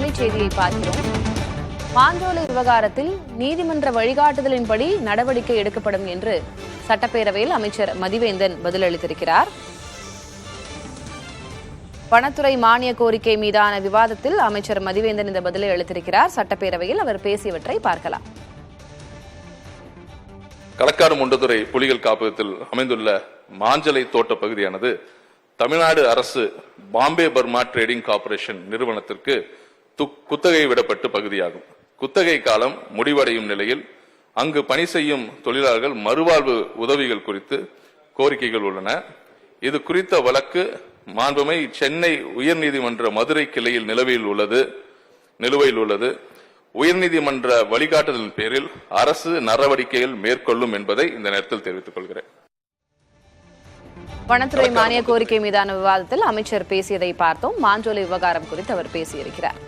அண்மை செய்தியை பார்க்கிறோம். மாஞ்சோலை விவகாரத்தில் நீதிமன்ற வழிகாட்டுதலின்படி நடவடிக்கை எடுக்கப்படும் என்று சட்டப்பேரவையில் அமைச்சர் மதிவேந்தன் பதிலளித்திருக்கிறார். வனத்துறை மானிய கோரிக்கை மீதான விவாதத்தில் அமைச்சர் மதிவேந்தன் இந்த பதிலை அளித்திருக்கிறார். சட்டப்பேரவையில் அவர் பேசியவற்றை பார்க்கலாம். களக்காடு முண்டதுறை புலிகள் காப்பகத்தில் அமைந்துள்ள மாஞ்சலை தோட்ட பகுதியானது தமிழ்நாடு அரசு பாம்பே பர்மா ட்ரேடிங் கார்ப்பரேஷன் நிறுவனத்திற்கு குத்தகை விடப்பட்ட பகுதியாகும். குத்தகை காலம் முடிவடையும் நிலையில் அங்கு பணி செய்யும் தொழிலாளர்கள் மறுவாழ்வு உதவிகள் குறித்து கோரிக்கைகள் உள்ளன. இது குறித்த வழக்கு மாண்புமை சென்னை உயர்நீதிமன்ற மதுரை கிளையில் நிலுவையில் உள்ளது. உயர்நீதிமன்ற வழிகாட்டுதலின் பேரில் அரசு நடவடிக்கைகள் மேற்கொள்ளும் என்பதை இந்த நேரத்தில் தெரிவித்துக் கொள்கிறேன். வனத்துறை மானிய கோரிக்கை மீதான விவாதத்தில் அமைச்சர் பேசியதை பார்த்தோம். மாஞ்சோலை விவகாரம் குறித்து அவர் பேசியிருக்கிறார்.